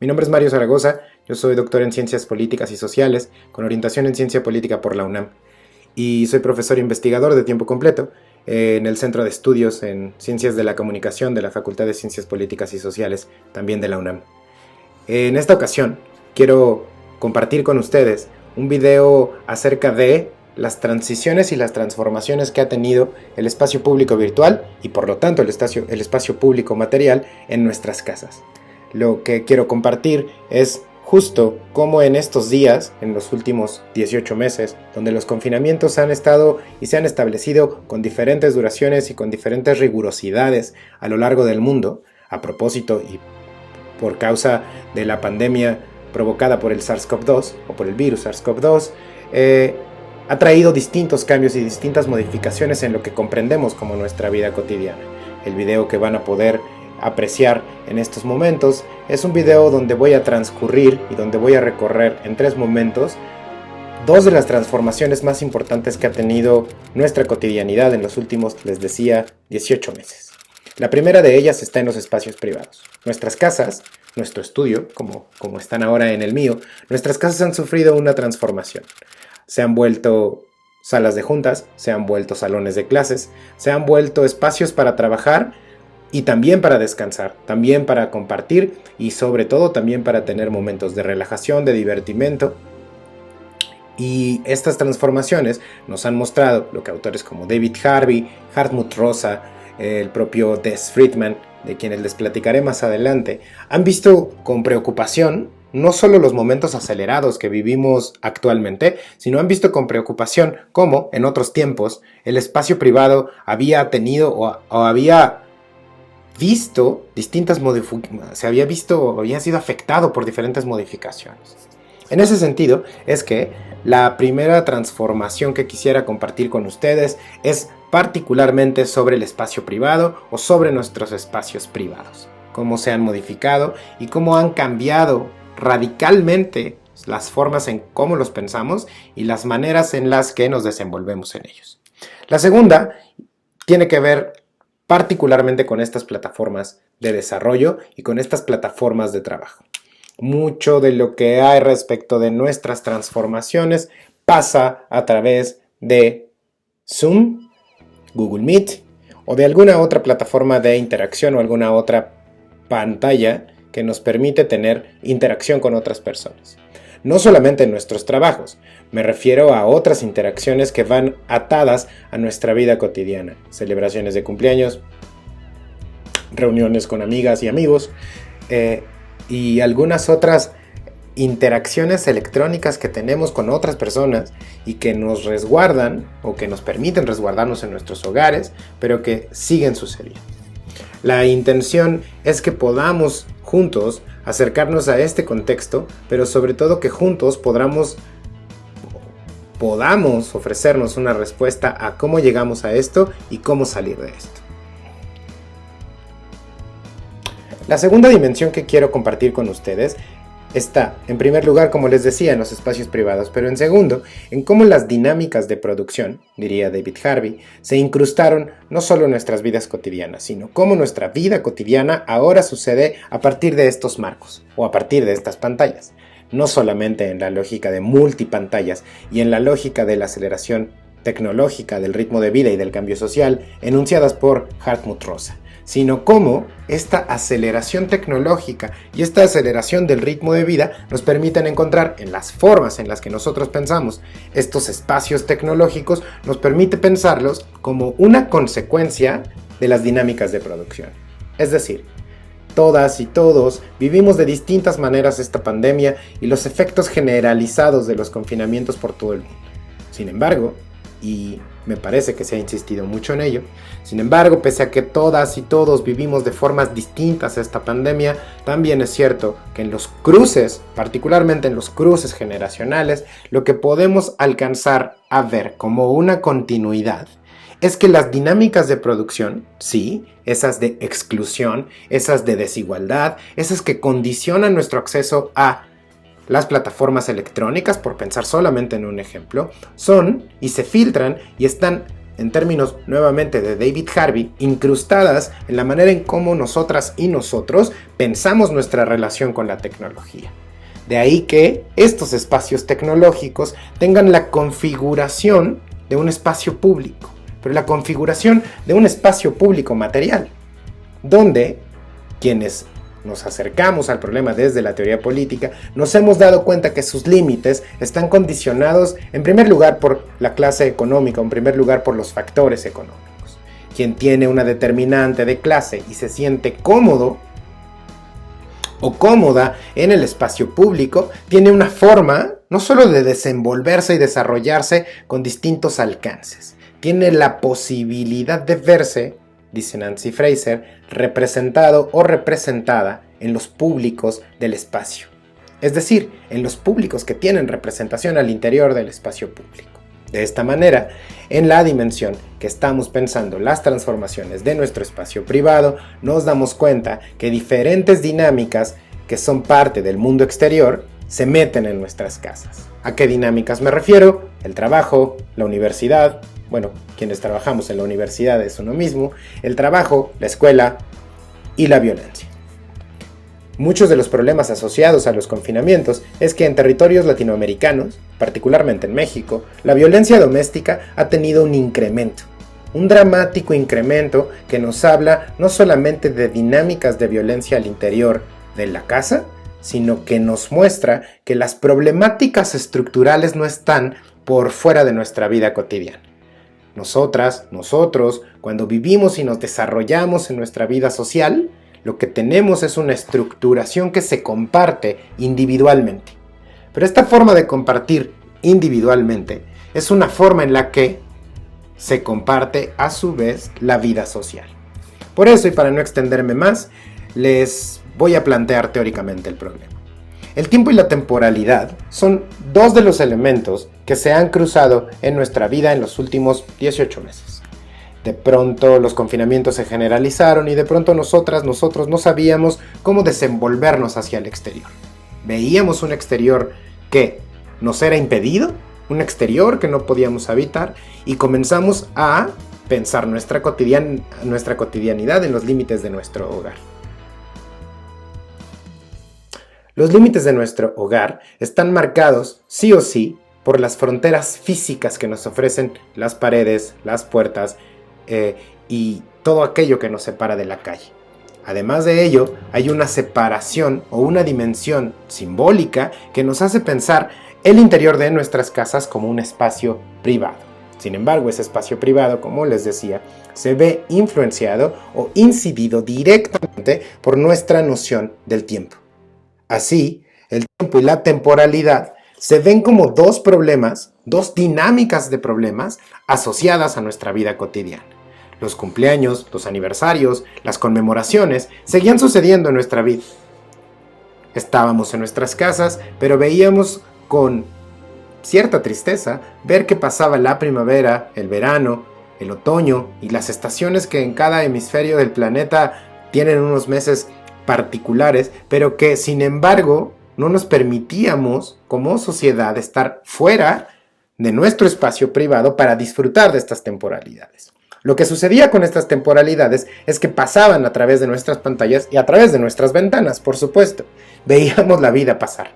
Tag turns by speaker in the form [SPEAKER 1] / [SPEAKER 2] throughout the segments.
[SPEAKER 1] Mi nombre es Mario Zaragoza, yo soy doctor en Ciencias Políticas y Sociales, con orientación en Ciencia Política por la UNAM, y soy profesor investigador de tiempo completo en el Centro de Estudios en Ciencias de la Comunicación de la Facultad de Ciencias Políticas y Sociales, también de la UNAM. En esta ocasión quiero compartir con ustedes un video acerca de las transiciones y las transformaciones que ha tenido el espacio público virtual y por lo tanto el espacio público material en nuestras casas. Lo que quiero compartir es justo cómo en estos días, en los últimos 18 meses, donde los confinamientos han estado y se han establecido con diferentes duraciones y con diferentes rigurosidades a lo largo del mundo, a propósito y por causa de la pandemia provocada por el SARS-CoV-2 o por el virus SARS-CoV-2, ha traído distintos cambios y distintas modificaciones en lo que comprendemos como nuestra vida cotidiana. El video que van a poder apreciar en estos momentos es un video donde voy a transcurrir y donde voy a recorrer en 3 momentos dos de las transformaciones más importantes que ha tenido nuestra cotidianidad en los últimos, les decía, 18 meses. La primera de ellas está en los espacios privados. Nuestras casas, nuestro estudio, como están ahora en el mío, nuestras casas han sufrido una transformación. Se han vuelto salas de juntas, se han vuelto salones de clases, se han vuelto espacios para trabajar y también para descansar, también para compartir y sobre todo también para tener momentos de relajación, de divertimento. Y estas transformaciones nos han mostrado lo que autores como David Harvey, Hartmut Rosa, el propio Des Friedman, de quienes les platicaré más adelante, han visto con preocupación no solo los momentos acelerados que vivimos actualmente, sino han visto con preocupación cómo, en otros tiempos, el espacio privado había tenido o había visto distintas había sido afectado por diferentes modificaciones. En ese sentido, es que la primera transformación que quisiera compartir con ustedes es particularmente sobre el espacio privado o sobre nuestros espacios privados. Cómo se han modificado y cómo han cambiado radicalmente las formas en cómo los pensamos y las maneras en las que nos desenvolvemos en ellos. La segunda tiene que ver particularmente con estas plataformas de desarrollo y con estas plataformas de trabajo. Mucho de lo que hay respecto de nuestras transformaciones pasa a través de Zoom, Google Meet o de alguna otra plataforma de interacción o alguna otra pantalla que nos permite tener interacción con otras personas. No solamente en nuestros trabajos, me refiero a otras interacciones que van atadas a nuestra vida cotidiana. Celebraciones de cumpleaños, reuniones con amigas y amigos, y algunas otras interacciones electrónicas que tenemos con otras personas y que nos resguardan o que nos permiten resguardarnos en nuestros hogares, pero que siguen sucediendo. La intención es que podamos juntos acercarnos a este contexto, pero sobre todo que juntos podamos ofrecernos una respuesta a cómo llegamos a esto y cómo salir de esto. La segunda dimensión que quiero compartir con ustedes está, en primer lugar, como les decía, en los espacios privados, pero en segundo, en cómo las dinámicas de producción, diría David Harvey, se incrustaron no solo en nuestras vidas cotidianas, sino cómo nuestra vida cotidiana ahora sucede a partir de estos marcos o a partir de estas pantallas. No solamente en la lógica de multipantallas y en la lógica de la aceleración tecnológica, del ritmo de vida y del cambio social, enunciadas por Hartmut Rosa, sino cómo esta aceleración tecnológica y esta aceleración del ritmo de vida nos permiten encontrar en las formas en las que nosotros pensamos estos espacios tecnológicos, nos permite pensarlos como una consecuencia de las dinámicas de producción. Es decir, todas y todos vivimos de distintas maneras esta pandemia y los efectos generalizados de los confinamientos por todo el mundo. Sin embargo, y me parece que se ha insistido mucho en ello, sin embargo, pese a que todas y todos vivimos de formas distintas esta pandemia, también es cierto que en los cruces, particularmente en los cruces generacionales, lo que podemos alcanzar a ver como una continuidad es que las dinámicas de producción, sí, esas de exclusión, esas de desigualdad, esas que condicionan nuestro acceso a las plataformas electrónicas, por pensar solamente en un ejemplo, son y se filtran y están en términos nuevamente de David Harvey, incrustadas en la manera en cómo nosotras y nosotros pensamos nuestra relación con la tecnología. De ahí que estos espacios tecnológicos tengan la configuración de un espacio público, pero la configuración de un espacio público material, donde quienes nos acercamos al problema desde la teoría política, nos hemos dado cuenta que sus límites están condicionados en primer lugar por la clase económica, en primer lugar por los factores económicos. Quien tiene una determinante de clase y se siente cómodo o cómoda en el espacio público, tiene una forma no solo de desenvolverse y desarrollarse con distintos alcances, tiene la posibilidad de verse, dice Nancy Fraser, representado o representada en los públicos del espacio. Es decir, en los públicos que tienen representación al interior del espacio público. De esta manera, en la dimensión que estamos pensando las transformaciones de nuestro espacio privado, nos damos cuenta que diferentes dinámicas que son parte del mundo exterior se meten en nuestras casas. ¿A qué dinámicas me refiero? El trabajo, la universidad, bueno, quienes trabajamos en la universidad es uno mismo, el trabajo, la escuela y la violencia. Muchos de los problemas asociados a los confinamientos es que en territorios latinoamericanos, particularmente en México, la violencia doméstica ha tenido un incremento, un dramático incremento que nos habla no solamente de dinámicas de violencia al interior de la casa, sino que nos muestra que las problemáticas estructurales no están por fuera de nuestra vida cotidiana. Nosotras, nosotros, cuando vivimos y nos desarrollamos en nuestra vida social, lo que tenemos es una estructuración que se comparte individualmente. Pero esta forma de compartir individualmente es una forma en la que se comparte a su vez la vida social. Por eso, y para no extenderme más, les voy a plantear teóricamente el problema. El tiempo y la temporalidad son dos de los elementos que se han cruzado en nuestra vida en los últimos 18 meses. De pronto los confinamientos se generalizaron y de pronto nosotros no sabíamos cómo desenvolvernos hacia el exterior. Veíamos un exterior que nos era impedido, un exterior que no podíamos habitar y comenzamos a pensar nuestra cotidianidad en los límites de nuestro hogar. Los límites de nuestro hogar están marcados, sí o sí, por las fronteras físicas que nos ofrecen las paredes, las puertas y todo aquello que nos separa de la calle. Además de ello, hay una separación o una dimensión simbólica que nos hace pensar el interior de nuestras casas como un espacio privado. Sin embargo, ese espacio privado, como les decía, se ve influenciado o incidido directamente por nuestra noción del tiempo. Así, el tiempo y la temporalidad se ven como dos problemas, dos dinámicas de problemas asociadas a nuestra vida cotidiana. Los cumpleaños, los aniversarios, las conmemoraciones seguían sucediendo en nuestra vida. Estábamos en nuestras casas, pero veíamos con cierta tristeza ver que pasaba la primavera, el verano, el otoño y las estaciones que en cada hemisferio del planeta tienen unos meses particulares, pero que sin embargo no nos permitíamos como sociedad estar fuera de nuestro espacio privado para disfrutar de estas temporalidades. Lo que sucedía con estas temporalidades es que pasaban a través de nuestras pantallas y a través de nuestras ventanas, por supuesto. Veíamos la vida pasar.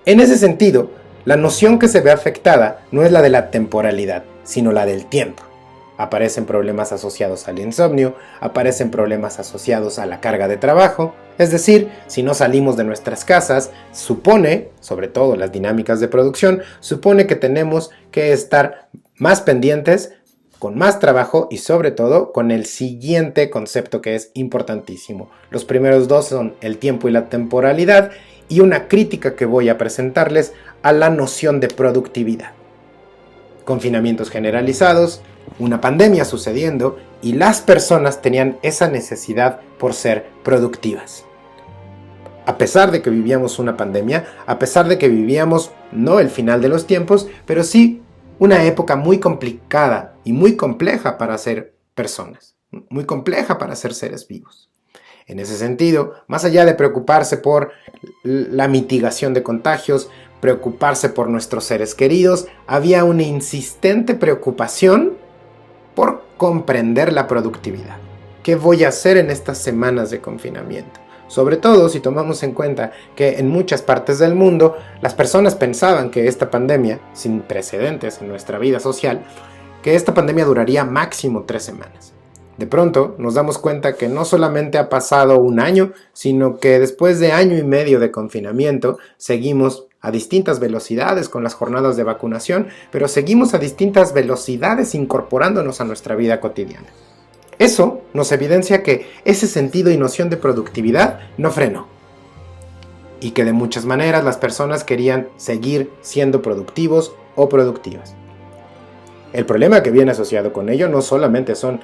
[SPEAKER 1] En ese sentido, la noción que se ve afectada no es la de la temporalidad, sino la del tiempo. Aparecen problemas asociados al insomnio, aparecen problemas asociados a la carga de trabajo. Es decir, si no salimos de nuestras casas, supone, sobre todo las dinámicas de producción, supone que tenemos que estar más pendientes, con más trabajo y sobre todo con el siguiente concepto que es importantísimo. Los primeros dos son el tiempo y la temporalidad y una crítica que voy a presentarles a la noción de productividad. Confinamientos generalizados, una pandemia sucediendo y las personas tenían esa necesidad por ser productivas. A pesar de que vivíamos una pandemia, a pesar de que vivíamos no el final de los tiempos, pero sí una época muy complicada y muy compleja para ser personas, muy compleja para ser seres vivos. En ese sentido, más allá de preocuparse por la mitigación de contagios, preocuparse por nuestros seres queridos, había una insistente preocupación por comprender la productividad. ¿Qué voy a hacer en estas semanas de confinamiento? Sobre todo si tomamos en cuenta que en muchas partes del mundo las personas pensaban que esta pandemia, sin precedentes en nuestra vida social, que esta pandemia duraría máximo 3 semanas. De pronto nos damos cuenta que no solamente ha pasado un año, sino que después de año y medio de confinamiento seguimos a distintas velocidades con las jornadas de vacunación, pero seguimos a distintas velocidades incorporándonos a nuestra vida cotidiana. Eso nos evidencia que ese sentido y noción de productividad no frenó, y que de muchas maneras las personas querían seguir siendo productivos o productivas. El problema que viene asociado con ello no solamente son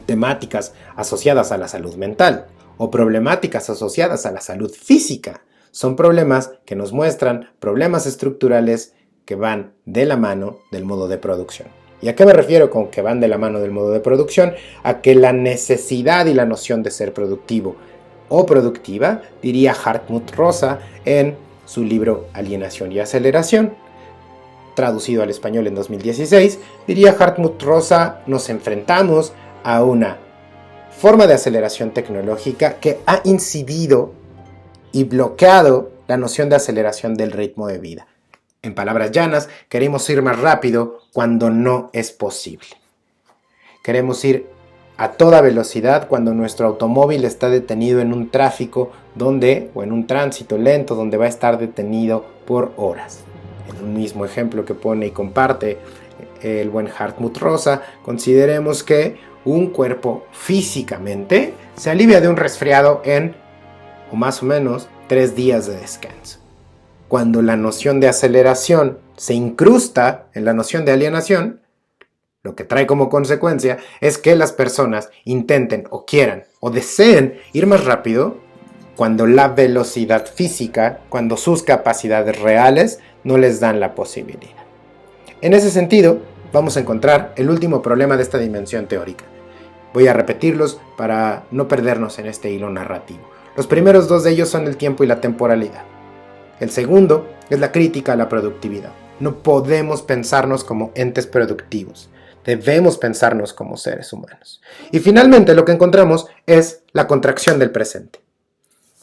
[SPEAKER 1] temáticas asociadas a la salud mental o problemáticas asociadas a la salud física. Son problemas que nos muestran problemas estructurales que van de la mano del modo de producción. ¿Y a qué me refiero con que van de la mano del modo de producción? A que la necesidad y la noción de ser productivo o productiva, diría Hartmut Rosa en su libro Alienación y Aceleración, traducido al español en 2016, diría Hartmut Rosa, nos enfrentamos a una forma de aceleración tecnológica que ha incidido y bloqueado la noción de aceleración del ritmo de vida. En palabras llanas, queremos ir más rápido cuando no es posible. Queremos ir a toda velocidad cuando nuestro automóvil está detenido en un tráfico o en un tránsito lento donde va a estar detenido por horas. En un mismo ejemplo que pone y comparte el buen Hartmut Rosa, consideremos que un cuerpo físicamente se alivia de un resfriado en, o más o menos, 3 días de descanso. Cuando la noción de aceleración se incrusta en la noción de alienación, lo que trae como consecuencia es que las personas intenten o quieran o deseen ir más rápido cuando la velocidad física, cuando sus capacidades reales no les dan la posibilidad. En ese sentido, vamos a encontrar el último problema de esta dimensión teórica. Voy a repetirlos para no perdernos en este hilo narrativo. Los primeros 2 de ellos son el tiempo y la temporalidad. El segundo es la crítica a la productividad. No podemos pensarnos como entes productivos. Debemos pensarnos como seres humanos. Y finalmente lo que encontramos es la contracción del presente.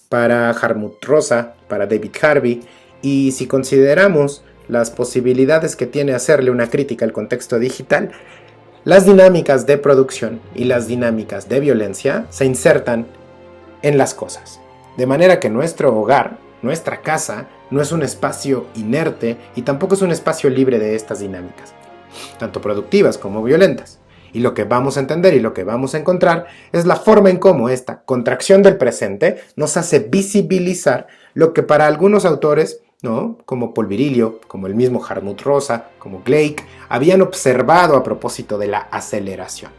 [SPEAKER 1] Para Hartmut Rosa, para David Harvey, y si consideramos las posibilidades que tiene hacerle una crítica al contexto digital, las dinámicas de producción y las dinámicas de violencia se insertan en las cosas. De manera que nuestro hogar, nuestra casa, no es un espacio inerte y tampoco es un espacio libre de estas dinámicas, tanto productivas como violentas. Y lo que vamos a entender y lo que vamos a encontrar es la forma en cómo esta contracción del presente nos hace visibilizar lo que para algunos autores, como Paul Virilio, como el mismo Hartmut Rosa, como Gleick, habían observado a propósito de la aceleración.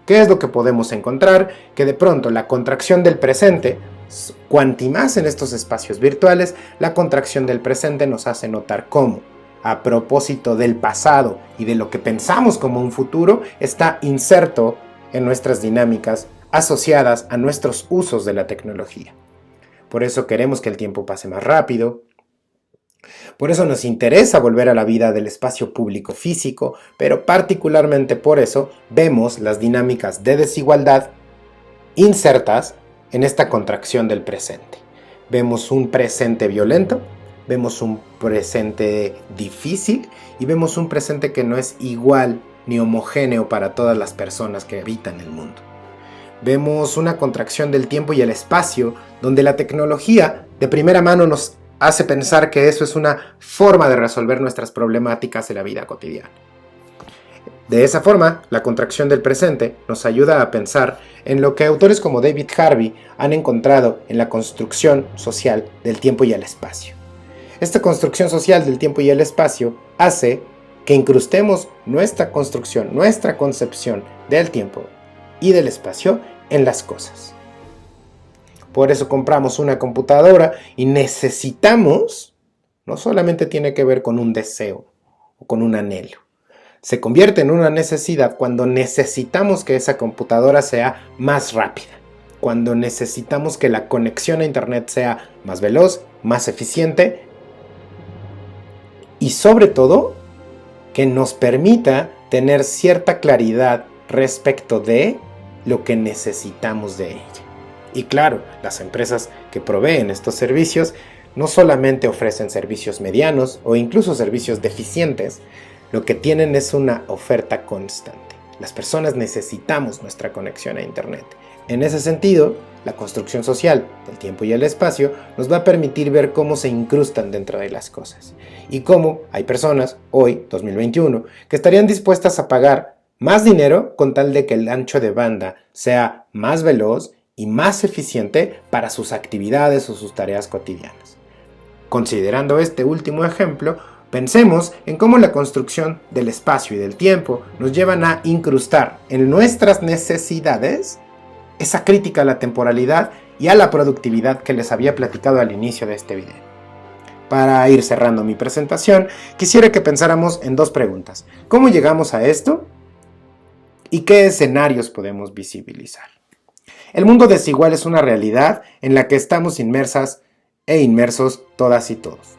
[SPEAKER 1] ¿Qué es lo que podemos encontrar? Que de pronto la contracción del presente, cuanti más en estos espacios virtuales, la contracción del presente nos hace notar cómo, a propósito del pasado y de lo que pensamos como un futuro, está inserto en nuestras dinámicas asociadas a nuestros usos de la tecnología. Por eso queremos que el tiempo pase más rápido. Por eso nos interesa volver a la vida del espacio público físico, pero particularmente por eso vemos las dinámicas de desigualdad insertas en esta contracción del presente. Vemos un presente violento, vemos un presente difícil y vemos un presente que no es igual ni homogéneo para todas las personas que habitan el mundo. Vemos una contracción del tiempo y el espacio donde la tecnología de primera mano nos hace pensar que eso es una forma de resolver nuestras problemáticas de la vida cotidiana. De esa forma, la contracción del presente nos ayuda a pensar en lo que autores como David Harvey han encontrado en la construcción social del tiempo y el espacio. Esta construcción social del tiempo y el espacio hace que incrustemos nuestra construcción, nuestra concepción del tiempo y del espacio en las cosas. Por eso compramos una computadora y necesitamos, no solamente tiene que ver con un deseo o con un anhelo. Se convierte en una necesidad cuando necesitamos que esa computadora sea más rápida, cuando necesitamos que la conexión a internet sea más veloz, más eficiente y sobre todo que nos permita tener cierta claridad respecto de lo que necesitamos de ella. Y claro, las empresas que proveen estos servicios no solamente ofrecen servicios medianos o incluso servicios deficientes, lo que tienen es una oferta constante. Las personas necesitamos nuestra conexión a Internet. En ese sentido, la construcción social del tiempo y el espacio nos va a permitir ver cómo se incrustan dentro de las cosas y cómo hay personas, hoy, 2021, que estarían dispuestas a pagar más dinero con tal de que el ancho de banda sea más veloz y más eficiente para sus actividades o sus tareas cotidianas. Considerando este último ejemplo, pensemos en cómo la construcción del espacio y del tiempo nos llevan a incrustar en nuestras necesidades esa crítica a la temporalidad y a la productividad que les había platicado al inicio de este video. Para ir cerrando mi presentación, quisiera que pensáramos en dos preguntas. ¿Cómo llegamos a esto? ¿Y qué escenarios podemos visibilizar? El mundo desigual es una realidad en la que estamos inmersas e inmersos todas y todos.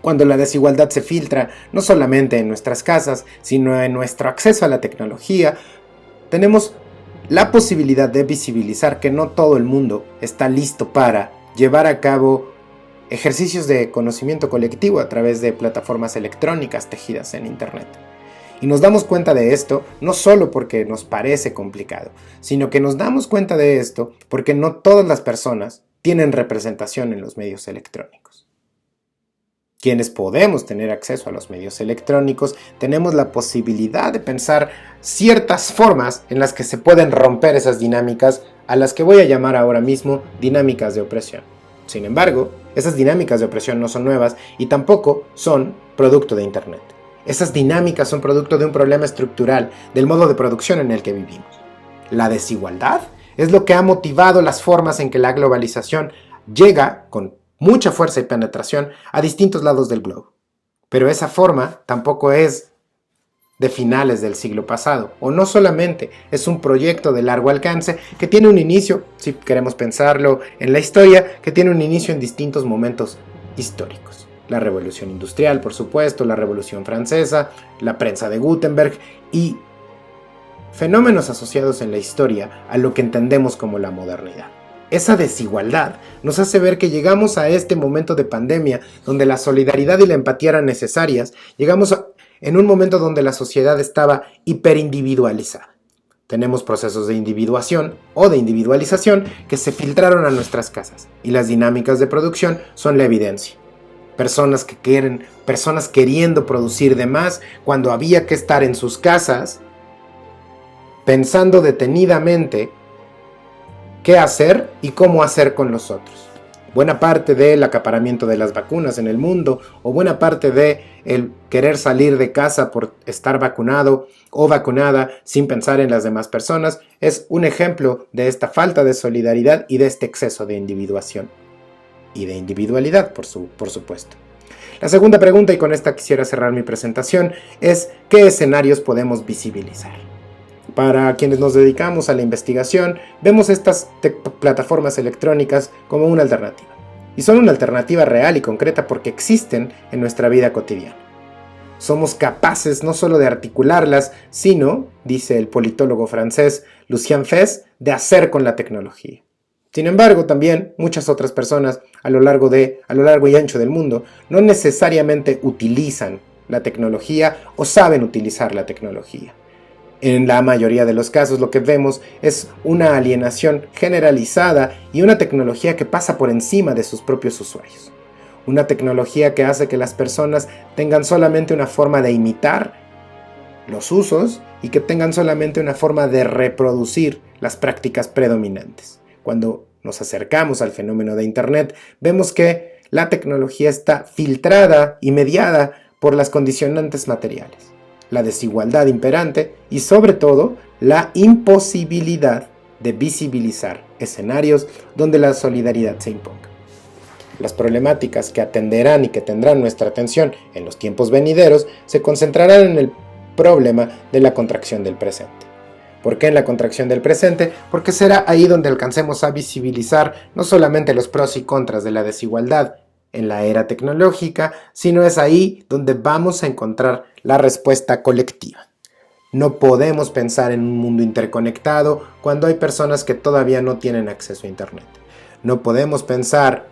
[SPEAKER 1] Cuando la desigualdad se filtra no solamente en nuestras casas, sino en nuestro acceso a la tecnología, tenemos la posibilidad de visibilizar que no todo el mundo está listo para llevar a cabo ejercicios de conocimiento colectivo a través de plataformas electrónicas tejidas en Internet. Y nos damos cuenta de esto no solo porque nos parece complicado, sino que nos damos cuenta de esto porque no todas las personas tienen representación en los medios electrónicos. Quienes podemos tener acceso a los medios electrónicos, tenemos la posibilidad de pensar ciertas formas en las que se pueden romper esas dinámicas, a las que voy a llamar ahora mismo dinámicas de opresión. Sin embargo, esas dinámicas de opresión no son nuevas y tampoco son producto de Internet. Esas dinámicas son producto de un problema estructural del modo de producción en el que vivimos. La desigualdad es lo que ha motivado las formas en que la globalización llega con mucha fuerza y penetración a distintos lados del globo. Pero esa forma tampoco es de finales del siglo pasado, o no solamente es un proyecto de largo alcance que tiene un inicio, si queremos pensarlo en la historia, que tiene un inicio en distintos momentos históricos. La Revolución Industrial, por supuesto, la Revolución Francesa, la prensa de Gutenberg y fenómenos asociados en la historia a lo que entendemos como la modernidad. Esa desigualdad nos hace ver que llegamos a este momento de pandemia donde la solidaridad y la empatía eran necesarias. Llegamos en un momento donde la sociedad estaba hiperindividualizada. Tenemos procesos de individuación o de individualización que se filtraron a nuestras casas y las dinámicas de producción son la evidencia. Personas queriendo producir de más cuando había que estar en sus casas pensando detenidamente qué hacer y cómo hacer con los otros. Buena parte del acaparamiento de las vacunas en el mundo o buena parte de el querer salir de casa por estar vacunado o vacunada sin pensar en las demás personas es un ejemplo de esta falta de solidaridad y de este exceso de individuación y de individualidad, por supuesto. La segunda pregunta, y con esta quisiera cerrar mi presentación, es ¿qué escenarios podemos visibilizar? Para quienes nos dedicamos a la investigación, vemos estas plataformas electrónicas como una alternativa. Y son una alternativa real y concreta porque existen en nuestra vida cotidiana. Somos capaces no solo de articularlas, sino, dice el politólogo francés Lucien Febvre, de hacer con la tecnología. Sin embargo, también muchas otras personas a lo largo y ancho del mundo no necesariamente utilizan la tecnología o saben utilizar la tecnología. En la mayoría de los casos lo que vemos es una alienación generalizada y una tecnología que pasa por encima de sus propios usuarios. Una tecnología que hace que las personas tengan solamente una forma de imitar los usos y que tengan solamente una forma de reproducir las prácticas predominantes. Cuando nos acercamos al fenómeno de Internet, vemos que la tecnología está filtrada y mediada por las condicionantes materiales, la desigualdad imperante y sobre todo la imposibilidad de visibilizar escenarios donde la solidaridad se imponga. Las problemáticas que atenderán y que tendrán nuestra atención en los tiempos venideros se concentrarán en el problema de la contracción del presente. ¿Por qué en la contracción del presente? Porque será ahí donde alcancemos a visibilizar no solamente los pros y contras de la desigualdad en la era tecnológica, sino es ahí donde vamos a encontrar la respuesta colectiva. No podemos pensar en un mundo interconectado cuando hay personas que todavía no tienen acceso a Internet. No podemos pensar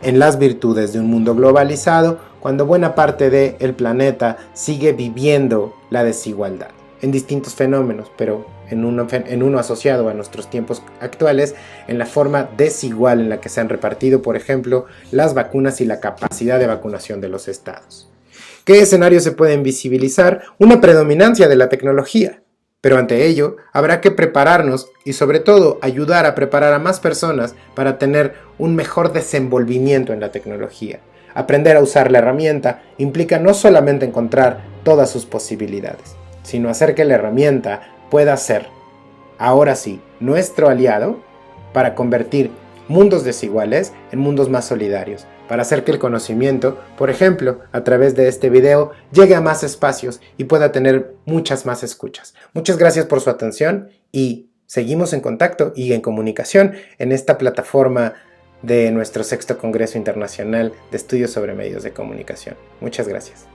[SPEAKER 1] en las virtudes de un mundo globalizado cuando buena parte del planeta sigue viviendo la desigualdad en distintos fenómenos, pero en uno asociado a nuestros tiempos actuales, en la forma desigual en la que se han repartido, por ejemplo, las vacunas y la capacidad de vacunación de los estados. ¿Qué escenarios se pueden visibilizar? Una predominancia de la tecnología. Pero ante ello, habrá que prepararnos y sobre todo ayudar a preparar a más personas para tener un mejor desenvolvimiento en la tecnología. Aprender a usar la herramienta implica no solamente encontrar todas sus posibilidades, sino hacer que la herramienta pueda ser, ahora sí, nuestro aliado para convertir mundos desiguales en mundos más solidarios, para hacer que el conocimiento, por ejemplo, a través de este video, llegue a más espacios y pueda tener muchas más escuchas. Muchas gracias por su atención y seguimos en contacto y en comunicación en esta plataforma de nuestro 6º Congreso Internacional de Estudios sobre Medios de Comunicación. Muchas gracias.